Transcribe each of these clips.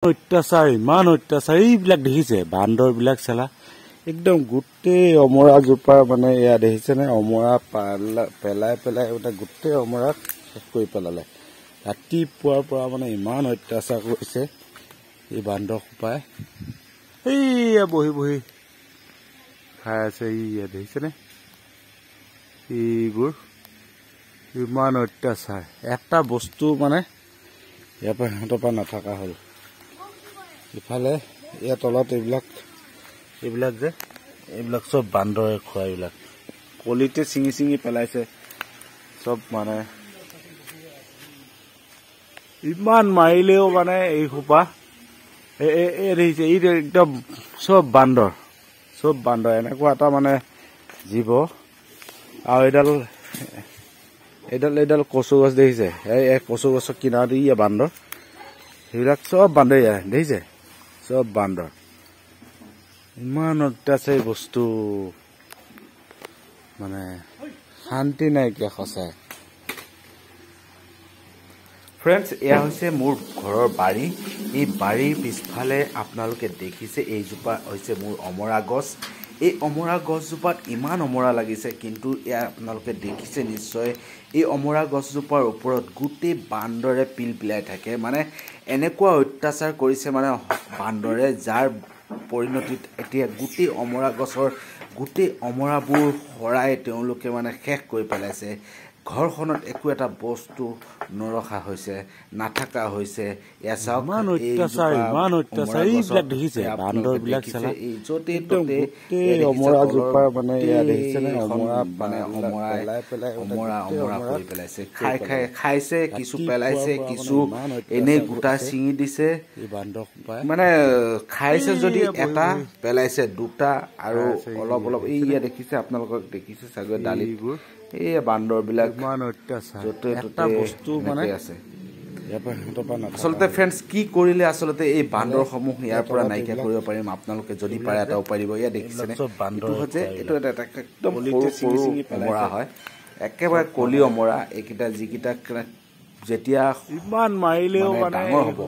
অত্যাচাৰ ইমান অত্যাচাৰ এইবিলাক দেখিছে বান্দৰ বিলাক চালা একদম গোটেই অমৰা জোপাৰ মানে এয়া দেখিছে নে অমৰা পেলাই পেলাই গোটেই অমৰা শেষ কৰি পেলালে ৰাতিপুৱাৰ পৰা মানে ইমান অত্যাচাৰ কৰিছে এই বান্দৰ সোপাই এইয়া বহি বহি খাই আছে এইয়া দেখিছে নে এইবোৰ ইমান অত্যাচাৰ এটা বস্তু মানে ইয়াৰ পৰা সিহঁতৰ পৰা নাথাকা হ'ল ইফালে ইয়াৰ তলত এইবিলাক যে এইবিলাক চব বান্দৰে খোৱা এইবিলাক কলিতে চিঙি চিঙি পেলাইছে চব মানে ইমান মাৰিলেও মানে এই সোপা দেখিছে এই একদম চব বান্দৰ এনেকুৱা এটা মানে জীৱ আৰু এইডাল কচু গছ দেখিছে এই কচু গছৰ কিনাৰত ইয়া বান্দৰ সেইবিলাক চব বান্দৰ দেখিছে চব বান্দৰ ইমান অত্যাচাৰী বস্তু মানে শান্তি নাইকিয়া সঁচাই ফ্ৰেণ্ডছ এয়া হৈছে মোৰ ঘৰৰ বাৰী এই বাৰীৰ পিছফালে আপোনালোকে দেখিছে এইজোপা হৈছে মোৰ অমৰা গছ এই অমৰা গছজোপাত ইমান অমৰা লাগিছে কিন্তু এয়া আপোনালোকে দেখিছে নিশ্চয় এই অমৰা গছজোপাৰ ওপৰত গোটেই বান্দৰে পিলপিলাই থাকে মানে এনেকুৱা অত্যাচাৰ কৰিছে মানে বান্দৰে যাৰ পৰিণতিত এতিয়া গোটেই অমৰা গছৰ গোটেই অমৰাবোৰ হৰাই তেওঁলোকে মানে শেষ কৰি পেলাইছে ঘৰখনত একো এটা বস্তু নৰখা হৈছে নাথাকা হৈছে এয়া চাওক ইমান অত্যাচাৰ এইবিলাক দেখিছে বান্দৰ বিলাক চালা য'তে অমৰা জোপাৰ মানে এয়া দেখিছে নে অমৰা মানে অমৰা কৰি পেলাইছে খাইছে কিছু পেলাইছে কিছু এনেই গোটা ছিঙি দিছে এই বান্দৰ সোপাই মানে খাইছে যদি এটা পেলাইছে দুটা আৰু অলপ অলপ এইয়া দেখিছে আপোনালোকক দেখিছে চাগৈ দালিবোৰ এই বান্দৰ বিলাক ইমান অত্যাচাৰ এটা বস্তু মানে আছে আচলতে ফ্ৰেণ্ডছ কি কৰিলে আচলতে এই বান্দৰসমূহ ইয়াৰ পৰা নাইকিয়া কৰিব পাৰিম আপোনালোকে যদি পাৰে এটা উপায় দিব এয়া দেখিছে এইটো এটা একদম সৰু অমৰা হয় একেবাৰে কলি অমৰা এইকেইটা যিকেইটা যেতিয়া ইমান মাৰিলেও মানে ডাঙৰ হ'ব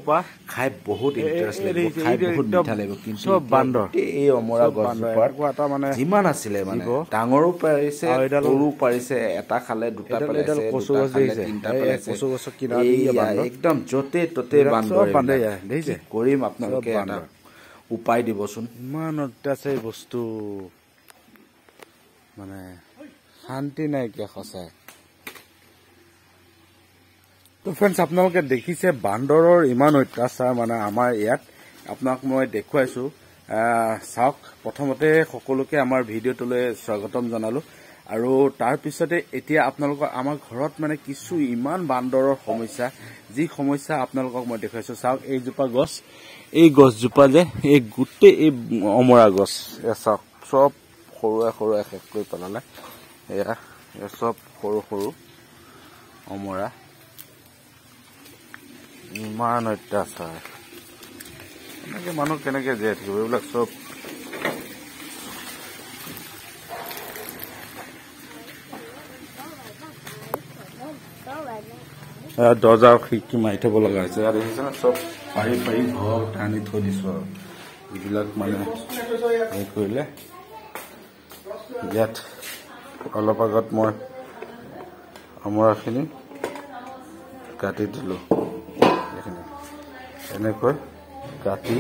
খাই বহুত ইণ্টাৰেষ্ট লাগিব খাই বহুত মিঠা লাগিব কিন্তু চব বান্দৰ এই অমৰা গছজোপাৰ মানে যিমান আছিলে মানে ডাঙৰো পাৰিছে সৰু পাৰিছে এটা খালে দুটা পেলাইছে কচু গছ দেখিছে তিনিটা পেলাইছে কচু গছৰ কিনাৰত একদম য'তে ত'তে বান্দৰ দেখিছে কৰিম আপোনালোকে এটা উপায় দিবচোন ইমান অত্যাচাৰী বস্তু মানে শান্তি নাইকিয়া সঁচাই তো ফ্ৰেণ্ডছ আপোনালোকে দেখিছে বান্দৰৰ ইমান অত্যাচাৰ মানে আমাৰ ইয়াত আপোনাক মই দেখুৱাইছো চাওক প্ৰথমতে সকলোকে আমাৰ ভিডিঅ'টোলৈ স্বাগতম জনালোঁ আৰু তাৰ পিছতে এতিয়া আপোনালোকৰ আমাৰ ঘৰত মানে কিছু ইমান বান্দৰৰ সমস্যা যি সমস্যা আপোনালোকক মই দেখুৱাইছো চাওক এইজোপা গছ এই গছজোপা যে এই গোটেই এই অমৰা গছ চাওক চব সৰুৱে শেষ কৰি পেলালে এয়া চব সৰু অমৰা ইমান অত্যাচাৰ এনেকে মানুহ কেনেকে জীয়াই থাকিব এইবিলাক চব দৰ্জাৰ খিৰিকী মাৰি থব লগা হৈছে আৰু দেখিছে চব পাৰি ঘৰ টানি থৈ দিছো আৰু এইবিলাক মানে হেৰি কৰিলে ইয়াত অলপ আগত মই অমৰাখিনি কাটি দিলো এনেকৈ কাটি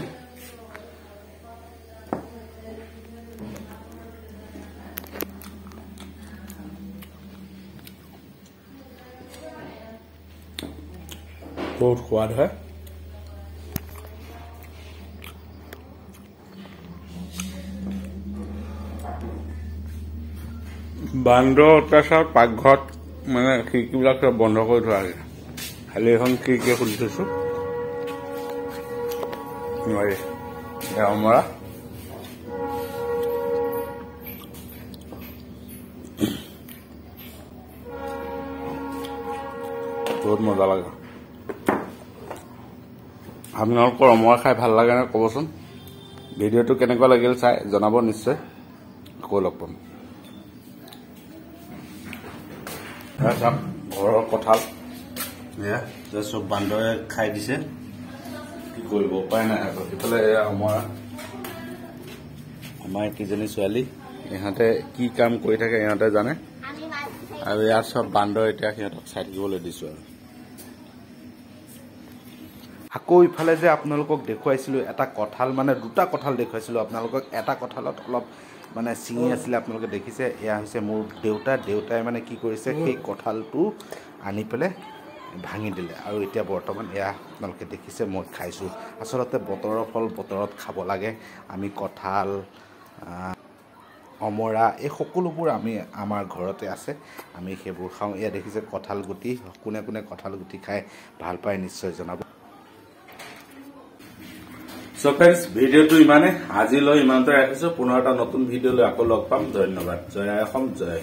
বহুত সোৱাদ হয় বান্দৰ অত্যাচাৰ পাকঘৰত মানে খিৰিকীবিলাক বন্ধ কৰি থোৱা আছে খালি এখন খিৰিকী খুলি থৈছো নোৱাৰি অমৰা বহুত মজা লাগে আপোনালোকৰ অমৰা খাই ভাল লাগে নে ক'বচোন ভিডিঅ'টো কেনেকুৱা লাগিল চাই জনাব নিশ্চয় আকৌ লগ পাম ঘৰৰ কঁঠাল চব বান্দৰে খাই দিছে কি কৰিব উপায় নাই আৰু ইফালে আমাৰ কেইজনী ছোৱালী ইহঁতে কি কাম কৰি থাকে ইহঁতে জানে আৰু ইয়াত চব বান্দৰ এতিয়া সিহঁতক চাই থাকিবলৈ দিছো আৰু আকৌ ইফালে যে আপোনালোকক দেখুৱাইছিলোঁ এটা কঁঠাল মানে দুটা কঁঠাল দেখুৱাইছিলোঁ আপোনালোকক এটা কঁঠালত অলপ মানে ছিঙি আছিলে আপোনালোকে দেখিছে এয়া হৈছে মোৰ দেউতাই মানে কি কৰিছে সেই কঁঠালটো আনি পেলাই ভাঙি দিলে আৰু এতিয়া বৰ্তমান এয়া আপোনালোকে দেখিছে মই খাইছোঁ আচলতে বতৰৰ ফল বতৰত খাব লাগে আমি কঁঠাল অমৰা এই সকলোবোৰ আমাৰ ঘৰতে আছে আমি সেইবোৰ খাওঁ এয়া দেখিছে কঁঠাল গুটি কোনে কোনে কঁঠাল গুটি খাই ভাল পায় নিশ্চয় জনাব সো ফ্ৰেন্ডস ভিডিওটো ইমানে আজিলৈ ইমানতে ৰাখিছো পুনৰ এটা নতুন ভিডিও লৈ আকৌ লগ পাম ধন্যবাদ জয় অসম জয়